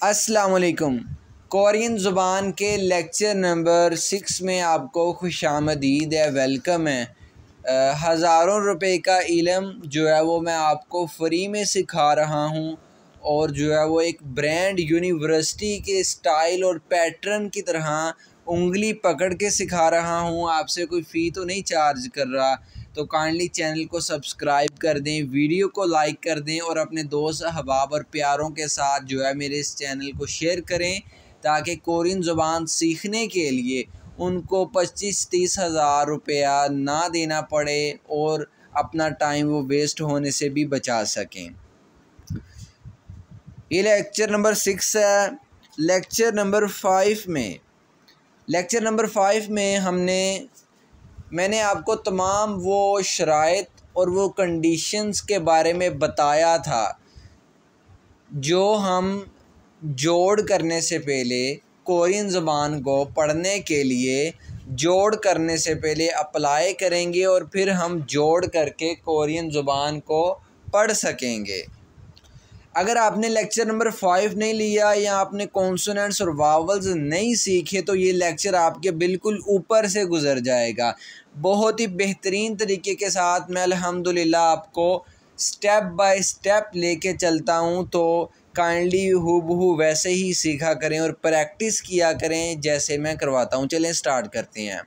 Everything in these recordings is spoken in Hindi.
अस्सलाम वालेकुम। कोरियन ज़ुबान के लेक्चर नंबर 6 में आपको खुशामदीद है, वेलकम है। हज़ारों रुपए का इल्म जो है वो मैं आपको फ्री में सिखा रहा हूँ और जो है वो एक ब्रांड यूनिवर्सिटी के स्टाइल और पैटर्न की तरह उंगली पकड़ के सिखा रहा हूँ। आपसे कोई फ़ी तो नहीं चार्ज कर रहा, तो काइंडली चैनल को सब्सक्राइब कर दें, वीडियो को लाइक कर दें और अपने दोस्त अहबाब और प्यारों के साथ जो है मेरे इस चैनल को शेयर करें, ताकि कोरियन ज़ुबान सीखने के लिए उनको 25-30 हज़ार रुपया ना देना पड़े और अपना टाइम वो वेस्ट होने से भी बचा सकें। ये लेक्चर नंबर 6 है। लेक्चर नंबर 5 में मैंने आपको तमाम वो शराइत और वो कंडीशंस के बारे में बताया था जो हम जोड़ करने से पहले कोरियन ज़बान को पढ़ने के लिए जोड़ करने से पहले अप्लाई करेंगे और फिर हम जोड़ करके कोरियन ज़बान को पढ़ सकेंगे। अगर आपने लेक्चर नंबर 5 नहीं लिया या आपने कॉन्सोनेंट्स और वावल्स नहीं सीखे तो ये लेक्चर आपके बिल्कुल ऊपर से गुज़र जाएगा। बहुत ही बेहतरीन तरीके के साथ मैं अल्हम्दुलिल्लाह आपको स्टेप बाय स्टेप लेके चलता हूँ, तो काइंडली हूबहू वैसे ही सीखा करें और प्रैक्टिस किया करें जैसे मैं करवाता हूँ। चलें स्टार्ट करते हैं।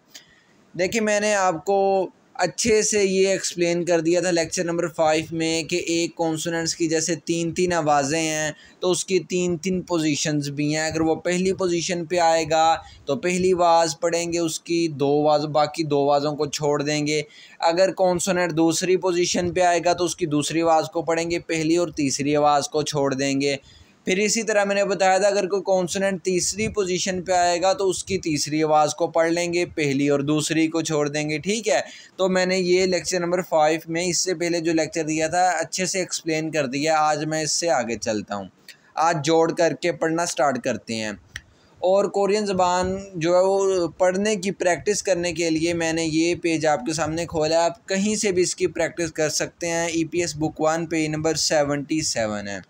देखिए, मैंने आपको अच्छे से ये एक्सप्लेन कर दिया था लेक्चर नंबर 5 में कि एक कॉन्सोनेंट्स की जैसे 3-3 आवाज़ें हैं तो उसकी 3-3 पोजीशंस भी हैं। अगर वो पहली पोजीशन पे आएगा तो पहली आवाज़ पढ़ेंगे, उसकी 2 आवाज़, बाकी 2 आवाज़ों को छोड़ देंगे। अगर कॉन्सोनेंट दूसरी पोजीशन पे आएगा तो उसकी दूसरी आवाज़ को पढ़ेंगे, पहली और तीसरी आवाज़ को छोड़ देंगे। फिर इसी तरह मैंने बताया था अगर कोई कॉन्सोनेंट तीसरी पोजीशन पे आएगा तो उसकी तीसरी आवाज़ को पढ़ लेंगे, पहली और दूसरी को छोड़ देंगे। ठीक है, तो मैंने ये लेक्चर नंबर 5 में इससे पहले जो लेक्चर दिया था अच्छे से एक्सप्लेन कर दिया। आज मैं इससे आगे चलता हूँ। आज जोड़ करके पढ़ना स्टार्ट करते हैं। और कोरियन ज़बान जो है वो पढ़ने की प्रैक्टिस करने के लिए मैंने ये पेज आपके सामने खोला। आप कहीं से भी इसकी प्रैक्टिस कर सकते हैं। EPS बुक 1 पेज नंबर 77 है।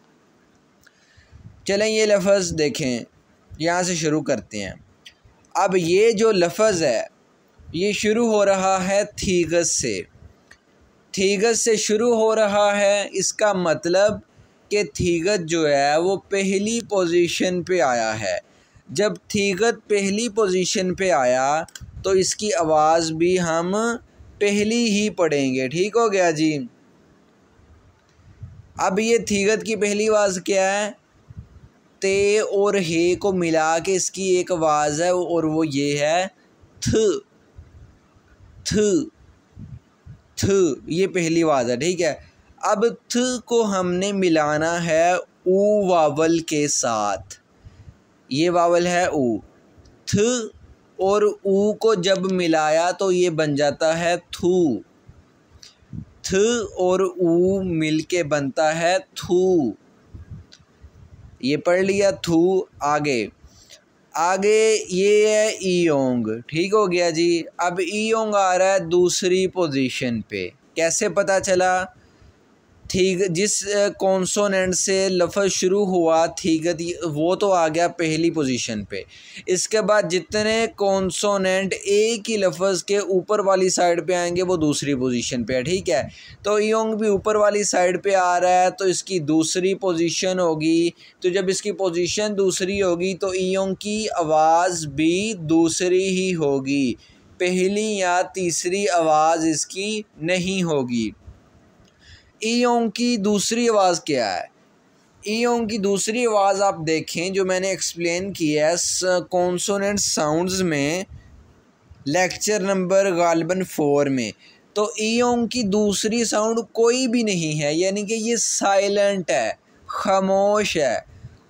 चलें ये लफ्ज़ देखें, यहाँ से शुरू करते हैं। अब ये जो लफ्ज़ है ये शुरू हो रहा है थीगस से। थीगस से शुरू हो रहा है, इसका मतलब कि थीगत जो है वो पहली पोजीशन पे आया है। जब थीगत पहली पोजीशन पे आया तो इसकी आवाज़ भी हम पहली ही पढ़ेंगे। ठीक हो गया जी। अब ये थीगत की पहली आवाज़ क्या है? ते और हे को मिला के इसकी एक आवाज़ है और वो ये है थ। थ थ ये पहली आवाज़ है। ठीक है, अब थ को हमने मिलाना है ऊ वावल के साथ। ये वावल है ऊ। थ और ऊ को जब मिलाया तो ये बन जाता है थू। थ और ऊ मिल के बनता है थू। ये पढ़ लिया थू। आगे ये है ईयोंग। ठीक हो गया जी। अब ईयोंग आ रहा है दूसरी पोजीशन पे। कैसे पता चला? ठीक, जिस कॉन्सोनेंट से लफ्ज़ शुरू हुआ थीगत वो तो आ गया पहली पोजीशन पे। इसके बाद जितने कॉन्सोनेंट एक ही लफ्ज़ के ऊपर वाली साइड पे आएंगे वो दूसरी पोजीशन पे है। ठीक है, तो ईयोंग भी ऊपर वाली साइड पे आ रहा है तो इसकी दूसरी पोजीशन होगी। तो जब इसकी पोजीशन दूसरी होगी तो ईयोंग की आवाज़ भी दूसरी ही होगी, पहली या तीसरी आवाज़ इसकी नहीं होगी। ईयोंग की दूसरी आवाज़ क्या है? ईयोंग की दूसरी आवाज़ आप देखें जो मैंने एक्सप्लेन किया है कॉन्सोनेंट साउंड्स में लेक्चर नंबर गालिबन 4 में, तो ईयोंग की दूसरी साउंड कोई भी नहीं है, यानी कि ये साइलेंट है, खामोश है।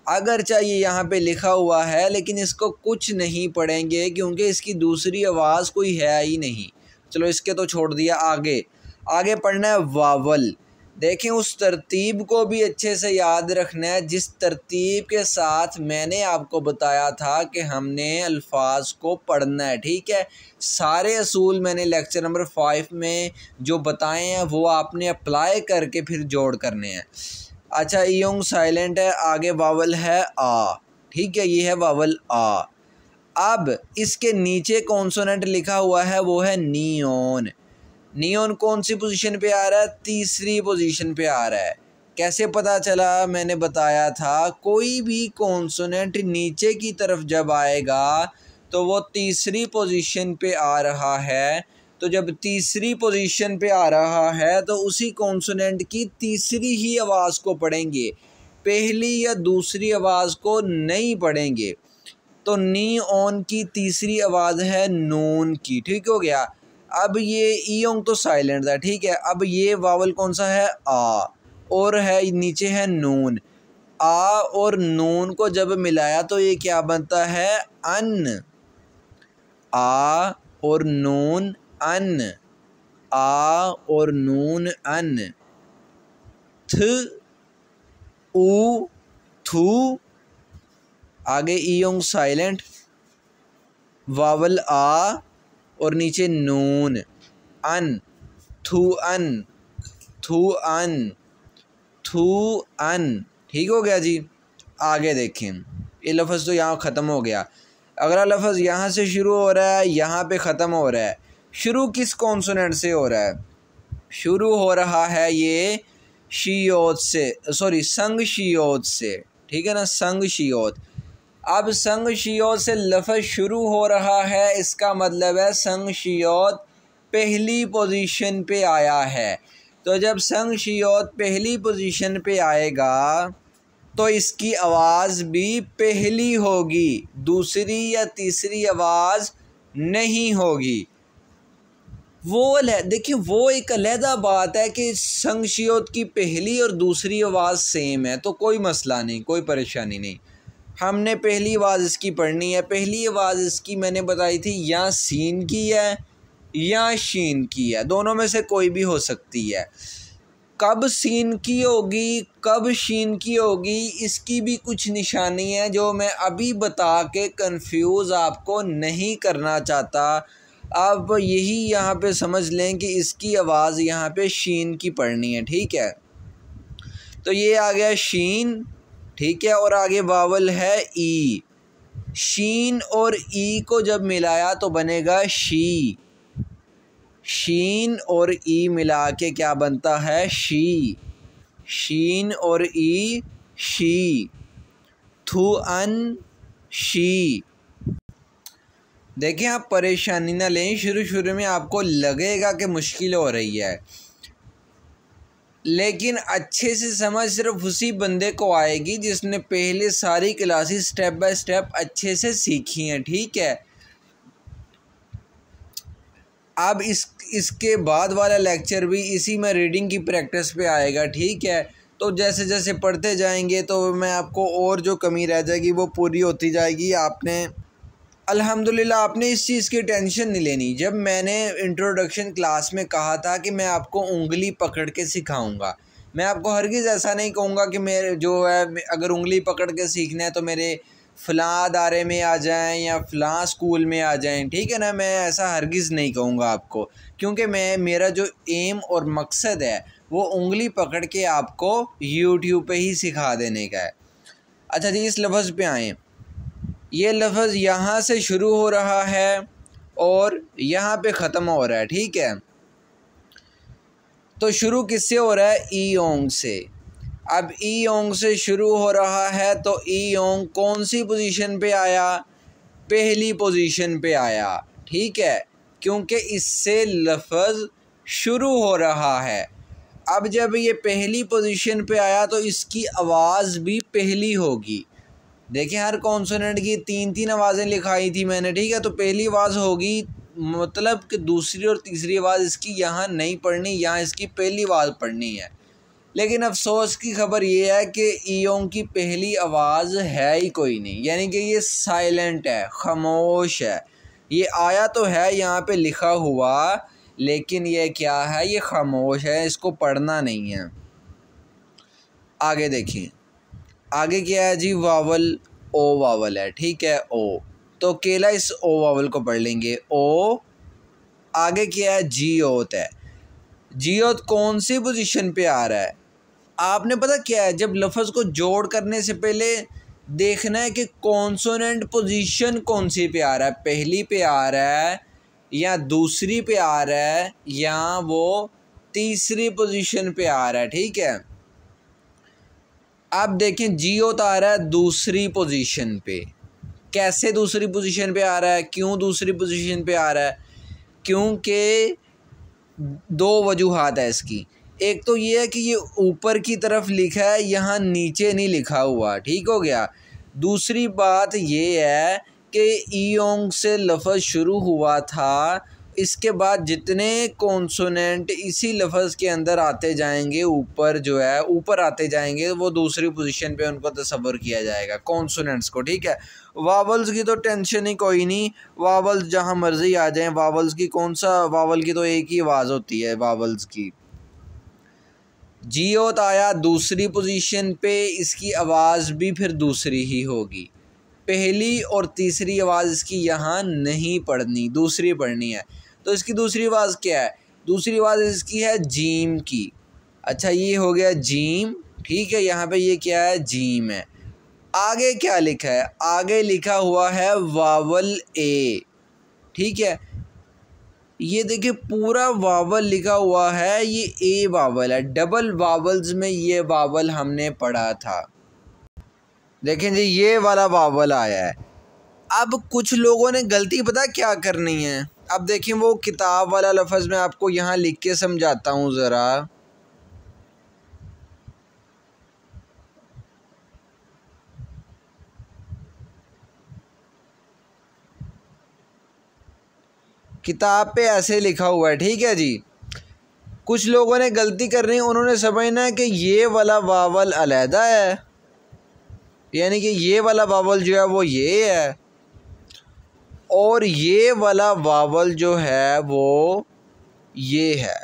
अगर चाहिए यहाँ पे लिखा हुआ है लेकिन इसको कुछ नहीं पढ़ेंगे क्योंकि इसकी दूसरी आवाज़ कोई है ही नहीं। चलो इसके तो छोड़ दिया। आगे पढ़ना है वावल। देखें, उस तरतीब को भी अच्छे से याद रखना है जिस तरतीब के साथ मैंने आपको बताया था कि हमने अल्फाज को पढ़ना है। ठीक है, सारे असूल मैंने लेक्चर नंबर 5 में जो बताए हैं वो आपने अप्लाई करके फिर जोड़ करने हैं। अच्छा ईयोंग साइलेंट है, आगे वावल है आ, ठीक है, ये है वावल आ। अब इसके नीचे कॉन्सोनेंट लिखा हुआ है वो है नियोन। नियोन कौन सी पोजीशन पे आ रहा है? तीसरी पोजीशन पे आ रहा है। कैसे पता चला? मैंने बताया था कोई भी कॉन्सोनेंट नीचे की तरफ जब आएगा तो वो तीसरी पोजीशन पे आ रहा है। तो जब तीसरी पोजीशन पे आ रहा है तो उसी कॉन्सोनेंट की तीसरी ही आवाज़ को पढ़ेंगे, पहली या दूसरी आवाज़ को नहीं पढ़ेंगे। तो नी ऑन की तीसरी आवाज़ है नून की, ठीक हो गया। अब ये ईयोंग तो साइलेंट था, ठीक है। अब ये वावल कौन सा है? आ, और है नीचे है नून। आ और नून को जब मिलाया तो ये क्या बनता है? अन। आ और नून अन, आ और नून अन। थ ऊ थू, आगे ईयोंग साइलेंट, वावल आ और नीचे नून, अन, थू अन, थू अन, थू अन, ठीक हो गया जी। आगे देखें, ये लफ्ज़ तो यहाँ ख़त्म हो गया। अगला लफ्ज़ यहाँ से शुरू हो रहा है, यहाँ पे ख़त्म हो रहा है। शुरू किस कॉन्सोनेंट से हो रहा है? शुरू हो रहा है ये शीयोत से, सॉरी संग शीयोत से, ठीक है ना, संग शीयोत। अब संग शियोत से लफ्ज़ शुरू हो रहा है, इसका मतलब है संग शियोत पहली पोजीशन पे आया है। तो जब संग शियोत पहली पोजीशन पे आएगा तो इसकी आवाज़ भी पहली होगी, दूसरी या तीसरी आवाज़ नहीं होगी। वो देखिए, वो एक अलहदा बात है कि संग शियोत की पहली और दूसरी आवाज़ सेम है तो कोई मसला नहीं, कोई परेशानी नहीं। हमने पहली आवाज़ इसकी पढ़नी है। पहली आवाज़ इसकी मैंने बताई थी या सीन की है या शीन की है, दोनों में से कोई भी हो सकती है। कब सीन की होगी कब शीन की होगी इसकी भी कुछ निशानी है जो मैं अभी बता के कंफ्यूज आपको नहीं करना चाहता। आप यही यहाँ पे समझ लें कि इसकी आवाज़ यहाँ पे शीन की पढ़नी है, ठीक है। तो ये आ गया शीन, ठीक है, और आगे वावल है ई। शीन और ई को जब मिलाया तो बनेगा शी। शीन और ई मिला के क्या बनता है? शी। शीन और ई शी। थू अन शी। देखिए, आप परेशानी ना लें, शुरू शुरू में आपको लगेगा कि मुश्किल हो रही है, लेकिन अच्छे से समझ सिर्फ उसी बंदे को आएगी जिसने पहले सारी क्लासेस स्टेप बाय स्टेप अच्छे से सीखी हैं, ठीक है। अब इसके बाद वाला लेक्चर भी इसी में रीडिंग की प्रैक्टिस पे आएगा, ठीक है। तो जैसे जैसे पढ़ते जाएंगे तो मैं आपको और जो कमी रह जाएगी वो पूरी होती जाएगी। आपने अल्हम्दुलिल्लाह आपने इस चीज़ की टेंशन नहीं लेनी। जब मैंने इंट्रोडक्शन क्लास में कहा था कि मैं आपको उंगली पकड़ के सिखाऊंगा, मैं आपको हरगिज़ ऐसा नहीं कहूँगा कि मेरे जो है अगर उंगली पकड़ के सीखना है तो मेरे फ़लाँ अदारे में आ जाएं या फ़लाँ स्कूल में आ जाएं, ठीक है ना। मैं ऐसा हरगिज़ नहीं कहूँगा आपको, क्योंकि मेरा जो एम और मकसद है वो उंगली पकड़ के आपको यूट्यूब पे ही सिखा देने का है। अच्छा जी, इस लफ्ज़ पे आएँ। ये लफ्ज़ यहाँ से शुरू हो रहा है और यहाँ पे ख़त्म हो रहा है, ठीक है। तो शुरू किससे हो रहा है? ईयोंग से। अब ईयोंग से शुरू हो रहा है तो ईयोंग कौन सी पोजीशन पे आया? पहली पोजीशन पे आया, ठीक है, क्योंकि इससे लफ्ज़ शुरू हो रहा है। अब जब ये पहली पोजीशन पे आया तो इसकी आवाज़ भी पहली होगी। देखिए, हर कॉन्सोनेंट की तीन तीन आवाज़ें लिखाई थी मैंने, ठीक है। तो पहली आवाज़ होगी, मतलब कि दूसरी और तीसरी आवाज़ इसकी यहाँ नहीं पढ़नी, यहाँ इसकी पहली आवाज़ पढ़नी है। लेकिन अफसोस की खबर ये है कि ईयोंग की पहली आवाज़ है ही कोई नहीं, यानी कि ये साइलेंट है, खामोश है। ये आया तो है यहाँ पे लिखा हुआ, लेकिन ये क्या है? ये खामोश है, इसको पढ़ना नहीं है। आगे देखिए, आगे क्या है जी? वावल ओ वावल है, ठीक है, ओ। तो अकेला इस ओ वावल को पढ़ लेंगे, ओ। आगे क्या है? जी ओत है। जी ओत कौन सी पोजीशन पे आ रहा है? आपने पता क्या है, जब लफ्ज़ को जोड़ करने से पहले देखना है कि कॉन्सोनेंट पोजीशन कौन सी पे आ रहा है, पहली पे आ रहा है या दूसरी पे आ रहा है या वो तीसरी पोजीशन पे आ रहा है। ठीक है, अब देखें जियो तो आ रहा है दूसरी पोजीशन पे। कैसे दूसरी पोजीशन पे आ रहा है, क्यों दूसरी पोजीशन पे आ रहा है? क्योंकि दो वजूहात है इसकी। एक तो ये है कि ये ऊपर की तरफ लिखा है, यहाँ नीचे नहीं लिखा हुआ। ठीक हो गया। दूसरी बात ये है कि ईयोंग से लफ्ज़ शुरू हुआ था, इसके बाद जितने कॉन्सोनेंट इसी लफ्ज़ के अंदर आते जाएंगे, ऊपर जो है ऊपर आते जाएंगे, वो दूसरी पोजीशन पे उनको तस्वर किया जाएगा कॉन्सोनेंट्स को। ठीक है, वावल्स की तो टेंशन ही कोई नहीं, वावल्स जहाँ मर्जी आ जाएं। वावल्स की कौन सा, वावल की तो एक ही आवाज़ होती है वावल्स की। जियोत आया दूसरी पोजीशन पे, इसकी आवाज़ भी फिर दूसरी ही होगी। पहली और तीसरी आवाज़ इसकी यहाँ नहीं पढ़नी, दूसरी पढ़नी है। तो इसकी दूसरी आवाज़ क्या है? दूसरी आवाज़ इसकी है जीम की। अच्छा, ये हो गया जीम। ठीक है, यहाँ पे ये क्या है? जीम है। आगे क्या लिखा है? आगे लिखा हुआ है वावल ए। ठीक है, ये देखिए पूरा वावल लिखा हुआ है, ये ए वावल है। डबल वावल्स में ये वावल हमने पढ़ा था। देखें जी, ये वाला वावल आया है। अब कुछ लोगों ने गलती पता क्या करनी है। अब देखें वो किताब वाला लफ्ज़ मैं आपको यहाँ लिख के समझाता हूँ ज़रा। किताब पे ऐसे लिखा हुआ है। ठीक है जी, कुछ लोगों ने गलती करनी है, उन्होंने समझना है कि ये वाला वावल अलहदा है, यानी कि ये वाला वावल जो है वो ये है और ये वाला वावल जो है वो ये है।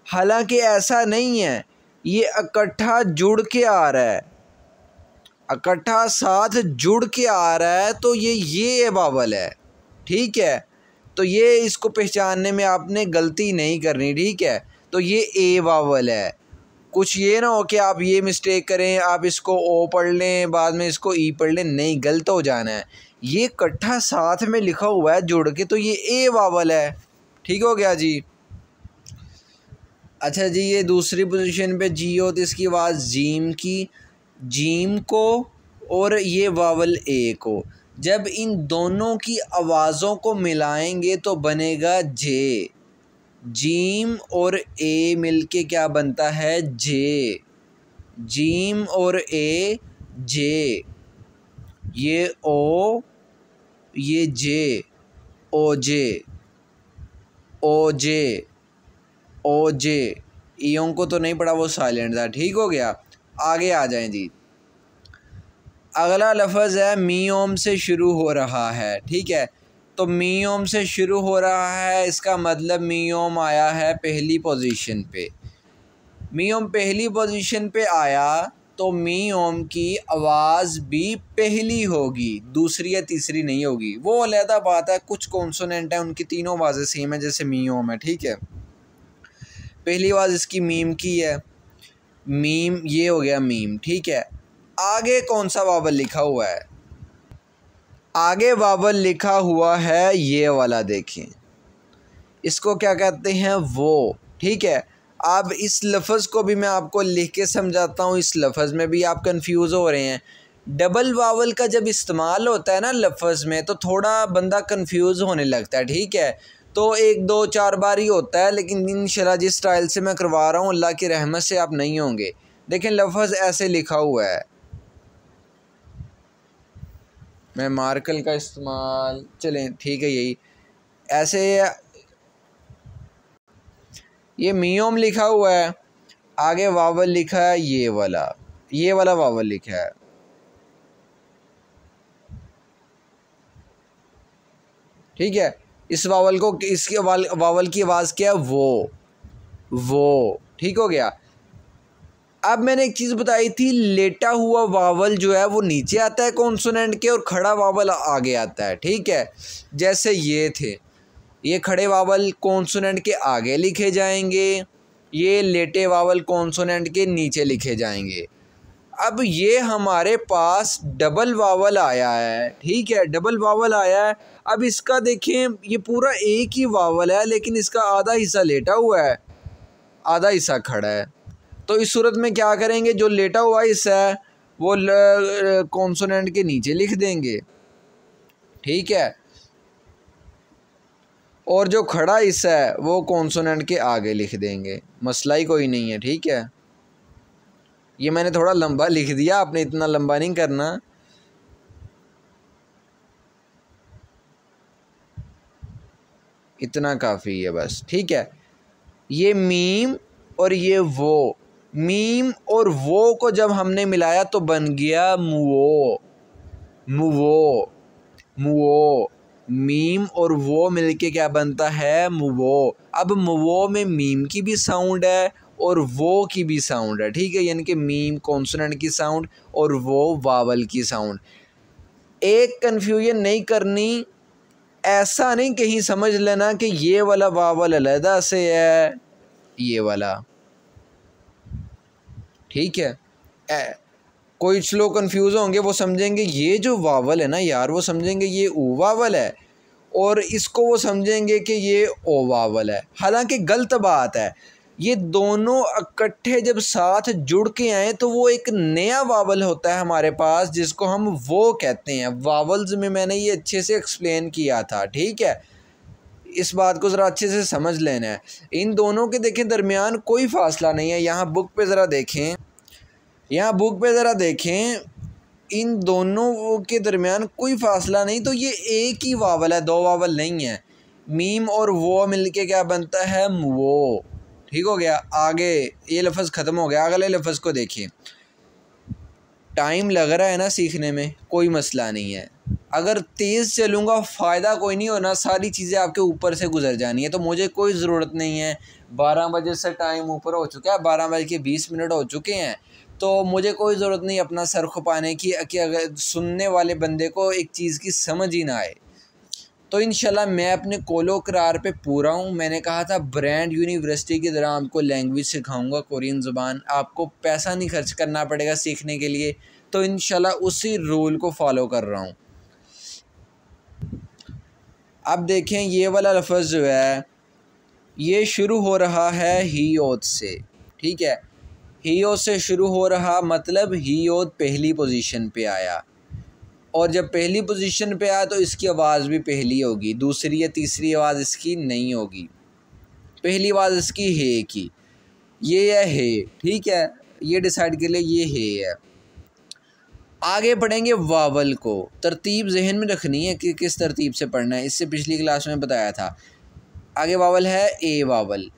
हालांकि ऐसा नहीं है, ये इकट्ठा जुड़ के आ रहा है, इकट्ठा साथ जुड़ के आ रहा है, तो ये वावल है। ठीक है, तो ये इसको पहचानने में आपने गलती नहीं करनी। ठीक है, तो ये ए वावल है। कुछ ये ना हो कि आप ये मिस्टेक करें, आप इसको ओ पढ़ लें, बाद में इसको ई पढ़ लें, नहीं, गलत हो जाना है। ये इकट्ठा साथ में लिखा हुआ है जुड़ के, तो ये ए वावल है। ठीक हो गया जी। अच्छा जी, ये दूसरी पोजीशन पे जी हो तो इसकी आवाज़ जीम की, जीम को, और ये वावल ए को। जब इन दोनों की आवाज़ों को मिलाएंगे तो बनेगा जे। जीम और ए मिलके क्या बनता है? जे। जीम और ए, जे। ये ओ, ये जे, ओ जे, ओ जे, ओ जे। ईयों को तो नहीं पढ़ा, वो साइलेंट था। ठीक हो गया, आगे आ जाएं जी। अगला लफ्ज़ है मीओम से शुरू हो रहा है। ठीक है, तो मीओम से शुरू हो रहा है, इसका मतलब मीओम आया है पहली पोजीशन पे। मीओम पहली पोजीशन पे आया तो मीओम की आवाज़ भी पहली होगी, दूसरी या तीसरी नहीं होगी। वो अलहदा बात है, कुछ कॉन्सोनेंट है उनकी तीनों आवाज़ें सेम है, जैसे मीओम है। ठीक है, पहली आवाज़ इसकी मीम की है, मीम, ये हो गया मीम। ठीक है, आगे कौन सा वावल लिखा हुआ है? आगे वावल लिखा हुआ है ये वाला, देखें इसको क्या कहते हैं? वो। ठीक है, अब इस लफ्ज़ को भी मैं आपको लिख के समझाता हूँ। इस लफ्ज़ में भी आप कंफ्यूज हो रहे हैं। डबल वावल का जब इस्तेमाल होता है ना लफ्ज़ में, तो थोड़ा बंदा कंफ्यूज होने लगता है। ठीक है, तो 1 2 4 बार ही होता है, लेकिन इंशाल्लाह जिस स्टाइल से मैं करवा रहा हूँ, अल्लाह की रहमत से आप नहीं होंगे। देखें लफ्ज़ ऐसे लिखा हुआ है, मैं मार्कर का इस्तेमाल, चलें ठीक है, यही ऐसे, ये मीओम लिखा हुआ है, आगे वावल लिखा है ये वाला वावल लिखा है। ठीक है, इस वावल को, इसके वावल की आवाज़ क्या है? वो। ठीक हो गया। अब मैंने एक चीज़ बताई थी, लेटा हुआ वावल जो है वो नीचे आता है कॉन्सोनेंट के, और खड़ा वावल आगे आता है। ठीक है, जैसे ये थे, ये खड़े वावल कॉन्सोनेंट के आगे लिखे जाएंगे ये लेटे वावल कॉन्सोनेंट के नीचे लिखे जाएंगे। अब ये हमारे पास डबल वावल आया है, ठीक है, डबल वावल आया है। अब इसका देखें, ये पूरा एक ही वावल है लेकिन इसका आधा हिस्सा लेटा हुआ है, आधा हिस्सा खड़ा है। तो इस सूरत में क्या करेंगे, जो लेटा हुआ हिस्सा है वो कॉन्सोनेंट के नीचे लिख देंगे, ठीक है, और जो खड़ा हिस्सा है वो कॉन्सोनेंट के आगे लिख देंगे। मसला ही कोई नहीं है, ठीक है। ये मैंने थोड़ा लंबा लिख दिया, आपने इतना लंबा नहीं करना। इतना काफ़ी है बस, ठीक है। ये मीम और ये वो, मीम और वो को जब हमने मिलाया तो बन गया मुवो, मुवो, मुवो। मीम और वो मिलके क्या बनता है, मुवो। अब मुवो में मीम की भी साउंड है और वो की भी साउंड है, ठीक है, यानी कि मीम कॉन्सोनेंट की साउंड और वो वावल की साउंड। एक कन्फ्यूजन नहीं करनी, ऐसा नहीं कहीं समझ लेना कि ये वाला वावल अलहदा से है ये वाला, ठीक है। कुछ लोग कंफ्यूज होंगे, वो समझेंगे ये जो वावल है ना यार, वो समझेंगे ये ओ वावल है और इसको वो समझेंगे कि ये ओ वावल है। हालांकि गलत बात है। ये दोनों इकट्ठे जब साथ जुड़ के आए तो वो एक नया वावल होता है हमारे पास, जिसको हम वो कहते हैं। वावल्स में मैंने ये अच्छे से एक्सप्लेन किया था, ठीक है। इस बात को ज़रा अच्छे से समझ लेना है। इन दोनों के देखें दरमियान कोई फासला नहीं है। यहाँ बुक पे ज़रा देखें, यहाँ बुक पे ज़रा देखें, इन दोनों के दरमियान कोई फासला नहीं। तो ये एक ही वावल है, दो वावल नहीं है। मीम और वो मिलके क्या बनता है, वो, ठीक हो गया। आगे ये लफ्ज़ ख़त्म हो गया, अगले लफ्ज़ को देखिए। टाइम लग रहा है ना सीखने में, कोई मसला नहीं है। अगर तेज़ चलूँगा फ़ायदा कोई नहीं होना, सारी चीज़ें आपके ऊपर से गुजर जानी है। तो मुझे कोई ज़रूरत नहीं है, 12 बजे से टाइम ऊपर हो चुका है, 12:20 हो चुके हैं, तो मुझे कोई ज़रूरत नहीं अपना सर खपाने की कि अगर सुनने वाले बंदे को एक चीज़ की समझ ही ना आए। तो इंशाल्लाह मैं अपने कोलो करार पे पूरा हूँ। मैंने कहा था ब्रांड यूनिवर्सिटी की तरह आपको लैंग्वेज सिखाऊंगा, कोरियन ज़ुबान। आपको पैसा नहीं खर्च करना पड़ेगा सीखने के लिए। तो इंशाल्लाह उसी रूल को फॉलो कर रहा हूँ। अब देखें, ये वाला लफ्ज़ जो है ये शुरू हो रहा है हीयोत से, ठीक है। हीयोत से शुरू हो रहा, मतलब हीयोत पहली पोजीशन पे आया, और जब पहली पोजीशन पे आया तो इसकी आवाज़ भी पहली होगी, दूसरी या तीसरी आवाज़ इसकी नहीं होगी। पहली आवाज़ इसकी है की, ये है, ठीक है, ये डिसाइड के लिए ये है। आगे पढ़ेंगे वावल को। तरतीब जहन में रखनी है कि किस तरतीब से पढ़ना है, इससे पिछली क्लास में बताया था। आगे वावल है ए वावल,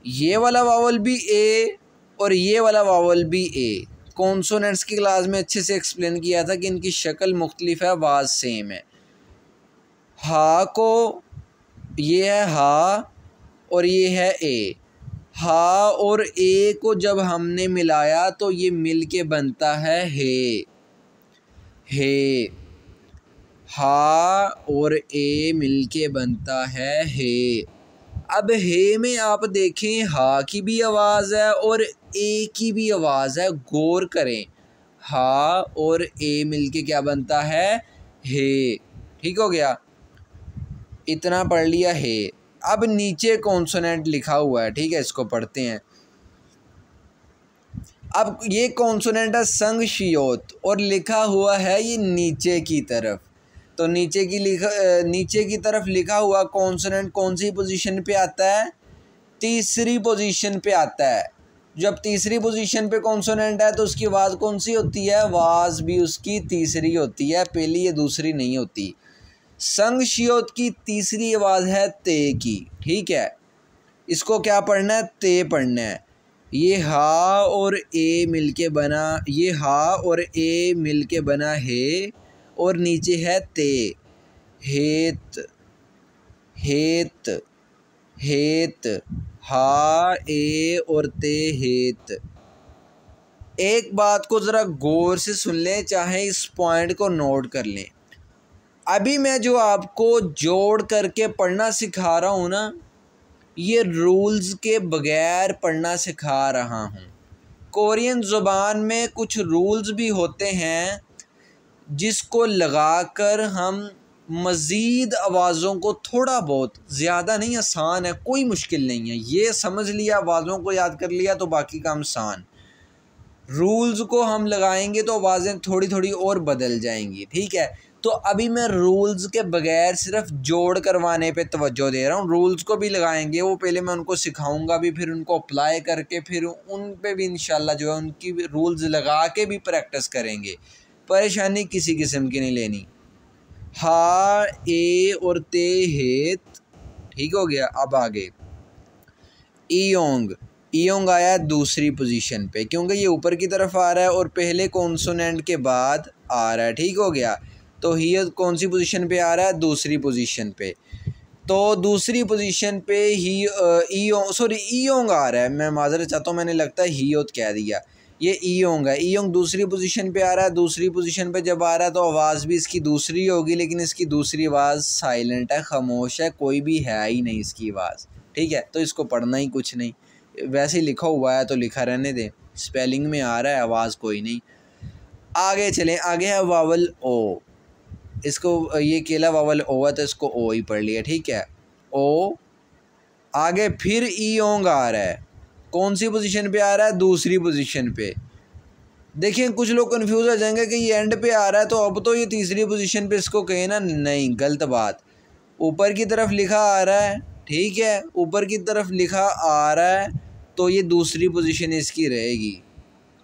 ये वाला वावल भी ए और ये वाला वावल भी ए। कॉन्सोनेंट्स की क्लास में अच्छे से एक्सप्लेन किया था कि इनकी शक्ल मुख्तलिफ है, आवाज़ सेम है। हा को, ये है हा और ये है ए। हा और ए को जब हमने मिलाया तो ये मिल के बनता है हे। हा और ए मिल के बनता है हे। अब हे में आप देखें, हा की भी आवाज़ है और ए की भी आवाज़ है, गौर करें। हा और ए मिलके क्या बनता है, हे, ठीक हो गया। इतना पढ़ लिया हे। अब नीचे कॉन्सोनेंट लिखा हुआ है, ठीक है, इसको पढ़ते हैं। अब ये कॉन्सोनेंट है संगशियोत और लिखा हुआ है ये नीचे की तरफ। तो नीचे की तरफ लिखा हुआ कॉन्सोनेंट कौन सी पोजीशन पे आता है, तीसरी पोजीशन पे आता है। जब तीसरी पोजीशन पे कॉन्सोनेंट है तो उसकी आवाज़ कौन सी होती है, आवाज़ भी उसकी तीसरी होती है, पहली या दूसरी नहीं होती। संगशियोत की तीसरी आवाज़ है ते की, ठीक है। इसको क्या पढ़ना है, ते पढ़ना है। ये हा और ए मिलके बना, ये हा और ए मिलके बना हे, और नीचे है ते। हेत, हेत, हेत, हा ए और ते, हेत। एक बात को ज़रा गौर से सुन लें, चाहे इस पॉइंट को नोट कर लें। अभी मैं जो आपको जोड़ करके पढ़ना सिखा रहा हूँ ना, ये रूल्स के बगैर पढ़ना सिखा रहा हूँ। कोरियन ज़ुबान में कुछ रूल्स भी होते हैं जिसको लगाकर हम मज़ीद आवाज़ों को थोड़ा बहुत, ज़्यादा नहीं, आसान है, कोई मुश्किल नहीं है, ये समझ लिया, आवाज़ों को याद कर लिया तो बाकी काम आसान। रूल्स को हम लगाएंगे तो आवाज़ें थोड़ी थोड़ी और बदल जाएंगी, ठीक है। तो अभी मैं रूल्स के बगैर सिर्फ जोड़ करवाने पे तवज्जो दे रहा हूँ। रूल्स को भी लगाएंगे, वो पहले मैं उनको सिखाऊंगा भी, फिर उनको अप्लाई करके फिर उन पे भी इंशाल्लाह जो है उनकी रूल्स लगा के भी प्रैक्टिस करेंगे। परेशानी किसी किस्म की नहीं लेनी। हा, ए और ते, हेत, ठीक हो गया। अब आगे ईयोंग। ईयोंग आया दूसरी पोजीशन पे, क्योंकि ये ऊपर की तरफ आ रहा है और पहले कॉन्सोनेंट के बाद आ रहा है, ठीक हो गया। तो ही कौन सी पोजीशन पे आ रहा है? दूसरी पोजीशन पे। तो दूसरी पोजीशन पे ही ईयोंग आ रहा है, मैं माजरत चाहता हूँ, मैंने लगता है हीयोत कह दिया, ये ईयोंग है। ईयोंग दूसरी पोजीशन पे आ रहा है। दूसरी पोजीशन पे जब आ रहा है तो आवाज़ भी इसकी दूसरी होगी, लेकिन इसकी दूसरी आवाज़ साइलेंट है, खामोश है, कोई भी है ही नहीं इसकी आवाज़, ठीक है। तो इसको पढ़ना ही कुछ नहीं, वैसे ही लिखा हुआ है तो लिखा रहने दें, स्पेलिंग में आ रहा है, आवाज़ कोई नहीं। आगे चलें, आगे है वावल ओ। इसको ये केला वावल ओ है तो इसको ओ ही पढ़ लिया, ठीक है, ओ। आगे फिर ईयोंग आ रहा है, कौन सी पोजीशन पे आ रहा है? दूसरी पोजीशन पे। देखिए कुछ लोग कंफ्यूज हो जाएंगे कि ये एंड पे आ रहा है तो अब तो ये तीसरी पोजीशन पे इसको कहे ना, नहीं, गलत बात। ऊपर की तरफ लिखा आ रहा है, ठीक है, ऊपर की तरफ लिखा आ रहा है तो ये दूसरी पोजीशन इसकी रहेगी।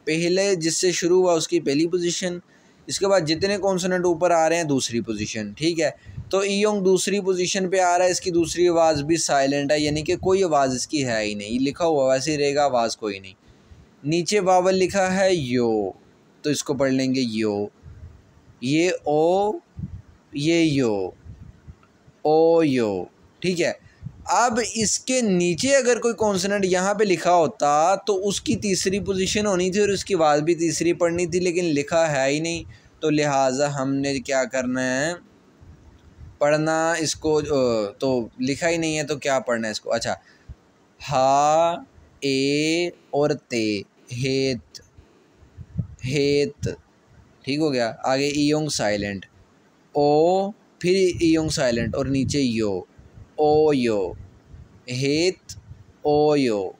पहले जिससे शुरू हुआ उसकी पहली पोजीशन, इसके बाद जितने कॉन्सोनेंट ऊपर आ रहे हैं दूसरी पोजीशन, ठीक है। तो ईयोंग दूसरी पोजीशन पे आ रहा है, इसकी दूसरी आवाज़ भी साइलेंट है, यानी कि कोई आवाज़ इसकी है ही नहीं, लिखा हुआ वैसे ही रहेगा, आवाज़ कोई नहीं। नीचे वावल लिखा है यो, तो इसको पढ़ लेंगे यो, ये ओ, ये यो, ओ यो, ठीक है। अब इसके नीचे अगर कोई कॉन्सोनेंट यहाँ पे लिखा होता तो उसकी तीसरी पोजीशन होनी थी और उसकी आवाज़ भी तीसरी पढ़नी थी, लेकिन लिखा है ही नहीं, तो लिहाजा हमने क्या करना है, पढ़ना इसको, तो लिखा ही नहीं है तो क्या पढ़ना है इसको। अच्छा, हा, ए और ते, हेत, हेत, ठीक हो गया। आगे ईयोंग साइलेंट, ओ, फिर ईयोंग साइलेंट और नीचे यो, ओ यो, हेत, ओ यो,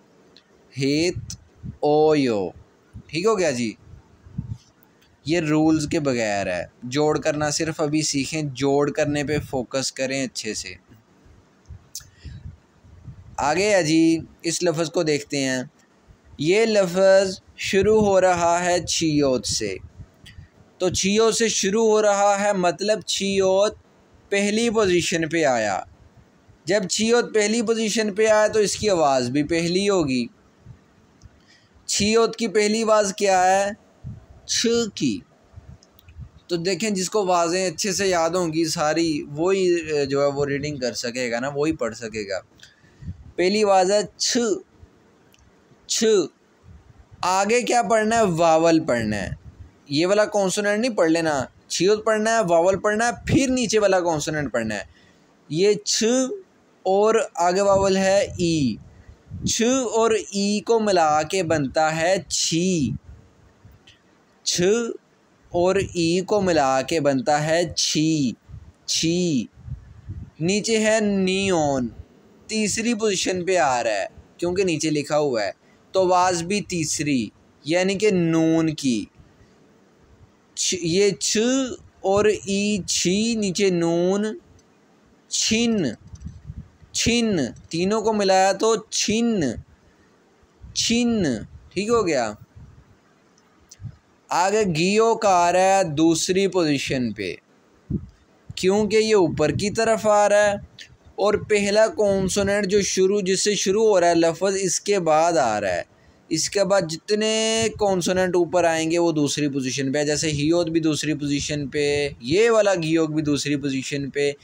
हेत, ओ यो, ठीक हो गया जी। ये रूल्स के बगैर है, जोड़ करना सिर्फ अभी सीखें, जोड़ करने पे फोकस करें अच्छे से। आगे है जी, इस लफ्ज़ को देखते हैं। ये लफ्ज़ शुरू हो रहा है छियोत से, तो छियोत से शुरू हो रहा है, मतलब छियोत पहली पोजीशन पे आया। जब छियोत पहली पोजीशन पे आया तो इसकी आवाज़ भी पहली होगी। छियोत की पहली आवाज़ क्या है? छ की। तो देखें, जिसको आवाज़ें अच्छे से याद होंगी सारी, वही जो है वो रीडिंग कर सकेगा ना, वही पढ़ सकेगा। पहली आवाज़ है छ, छ। आगे क्या पढ़ना है? वावल पढ़ना है। ये वाला कॉन्सोनेंट नहीं पढ़ लेना, छियोत पढ़ना है, वावल पढ़ना है, फिर नीचे वाला कॉन्सोनेंट पढ़ना है। ये छ और आगे वावल है ई, छ और ई को मिला के बनता है छी, छ और ई को मिला के बनता है छी, छी। नीचे है नियोन, तीसरी पोजीशन पे आ रहा है क्योंकि नीचे लिखा हुआ है, तो आवाज़ भी तीसरी, यानी कि नून की। ये छ और ई, छी, नीचे नून, छिन, छिन, तीनों को मिलाया तो छिन, छिन, ठीक हो गया। आगे गियो का आ रहा है दूसरी पोजीशन पे, क्योंकि ये ऊपर की तरफ आ रहा है और पहला कॉन्सोनेंट जो जिससे शुरू हो रहा है लफ्ज़, इसके बाद आ रहा है। इसके बाद जितने कॉन्सोनेंट ऊपर आएंगे वो दूसरी पोजीशन पे है, जैसे हियोत भी दूसरी पोजीशन पे, ये वाला गियोक भी दूसरी पोजीशन पे।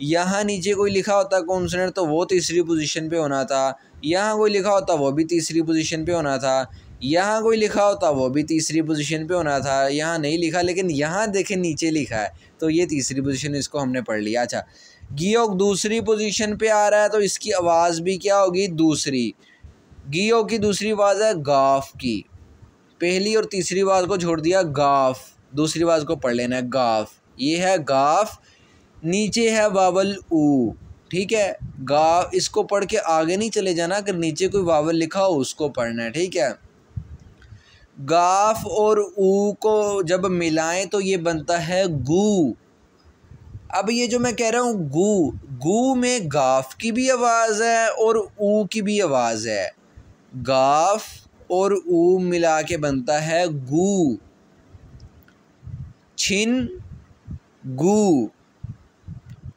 यहाँ नीचे कोई लिखा होता कॉन्सोनेंट तो वो तीसरी पोजीशन पे होना था, यहाँ कोई लिखा होता वो भी तीसरी पोजीशन पे होना था। यहाँ कोई लिखा होता वो भी तीसरी पोजीशन पे होना था, यहाँ नहीं लिखा, लेकिन यहाँ देखें नीचे लिखा है, तो ये तीसरी पोजीशन, इसको हमने पढ़ लिया। अच्छा, गियोग दूसरी पोजीशन पे आ रहा है तो इसकी आवाज़ भी क्या होगी, दूसरी। गियो की दूसरी आवाज़ है गाफ की, पहली और तीसरी आवाज़ को छोड़ दिया गाफ, दूसरी आवाज़ को पढ़ लेना है गाफ। ये है गाफ, नीचे है वावल ऊ, ठीक है। गाफ, इसको पढ़ के आगे नहीं चले जाना, अगर नीचे कोई वावल लिखा हो उसको पढ़ना है, ठीक है। गाफ और ऊ को जब मिलाएं तो ये बनता है गू। अब ये जो मैं कह रहा हूँ गू, गू में गाफ की भी आवाज़ है और ऊ की भी आवाज़ है। गाफ और ऊ मिला के बनता है गू। छिन गू।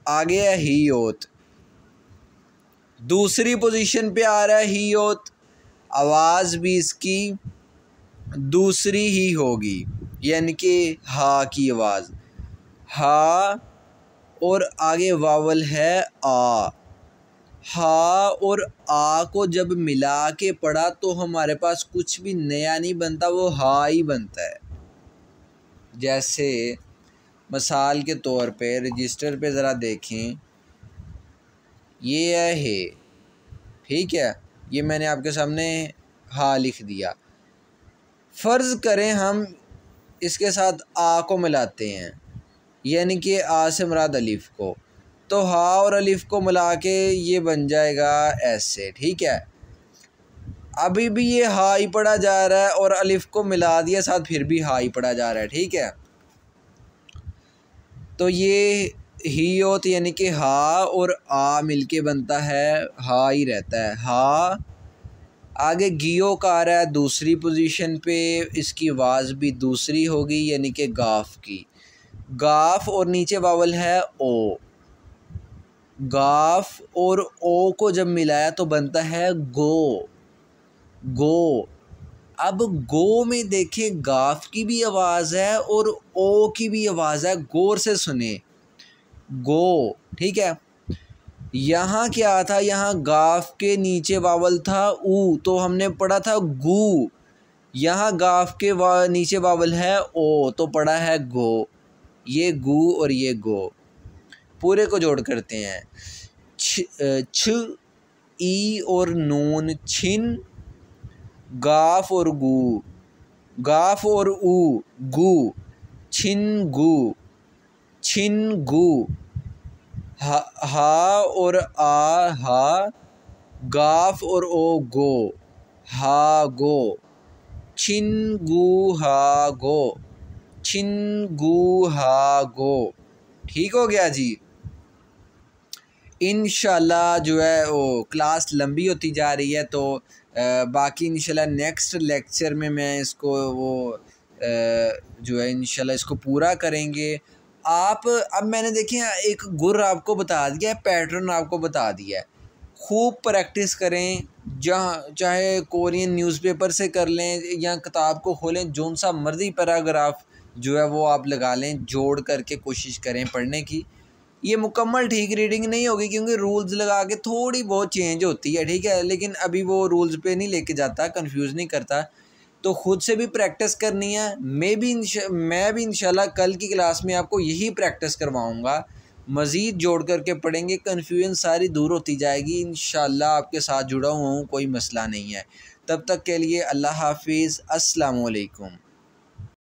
आगे है हियोत, दूसरी पोजीशन पे आ रहा है हियोत, आवाज़ भी इसकी दूसरी ही होगी, यानी कि हा की आवाज़, हा और आगे वावल है आ। हा और आ को जब मिला के पढ़ा तो हमारे पास कुछ भी नया नहीं बनता, वो हा ही बनता है। जैसे मिसाल के तौर पे रजिस्टर पे ज़रा देखें, ये है हे, ठीक है, ये मैंने आपके सामने हा लिख दिया। फ़र्ज़ करें हम इसके साथ आ को मिलाते हैं, यानी कि आ से मुराद अलिफ़ को, तो हा और अलिफ़ को मिला के ये बन जाएगा ऐसे, ठीक है। अभी भी ये हा ही पढ़ा जा रहा है और अलिफ़ को मिला दिया साथ, फिर भी हा ही पढ़ा जा रहा है, ठीक है। तो ये हियोत यानी कि हा और आ मिलके बनता है हा ही रहता है, हा। आगे गियो का आ रहा है दूसरी पोजीशन पे, इसकी आवाज़ भी दूसरी होगी, यानी कि गाफ की। गाफ और नीचे वावल है ओ, गाफ और ओ को जब मिलाया तो बनता है गो, गो। अब गो में देखें गाफ की भी आवाज़ है और ओ की भी आवाज़ है, गौर से सुने, गो, ठीक है। यहाँ क्या था, यहाँ गाफ के नीचे वावल था ऊ, तो हमने पढ़ा था गू। यहाँ गाफ के नीचे वावल है ओ, तो पढ़ा है गो। ये गू और ये गो, पूरे को जोड़ करते हैं। छ ई और नून छिन, गाफ और गू, गाफ और ऊ गू, छिन गू, छिन गू। हा और आ हा, गाफ और ओ गो, हा गो, छिन गू हा गो, छिन गू हा गो। ठीक हो गया जी। इंशाल्लाह जो है वो क्लास लंबी होती जा रही है, तो बाकी इंशाल्लाह नेक्स्ट लेक्चर में मैं इसको वो जो है इंशाल्लाह इसको पूरा करेंगे। आप अब मैंने देखें एक गुर आपको बता दिया है, पैटर्न आपको बता दिया है, खूब प्रैक्टिस करें, जहाँ चाहे कोरियन न्यूज़पेपर से कर लें या किताब को खोलें, जोन सा मर्जी पैराग्राफ जो है वो आप लगा लें, जोड़ करके कोशिश करें पढ़ने की। ये मुकम्मल ठीक रीडिंग नहीं होगी क्योंकि रूल्स लगा के थोड़ी बहुत चेंज होती है, ठीक है, लेकिन अभी वो रूल्स पे नहीं लेके जाता, कंफ्यूज नहीं करता। तो ख़ुद से भी प्रैक्टिस करनी है। मैं भी इंशाल्लाह कल की क्लास में आपको यही प्रैक्टिस करवाऊँगा, मज़ीद जोड़ करके पढ़ेंगे, कन्फ्यूजन सारी दूर होती जाएगी इंशाल्लाह। आपके साथ जुड़ा हुआ हूँ, कोई मसला नहीं है। तब तक के लिए अल्लाह हाफिज़, अस्सलामु अलैकुम।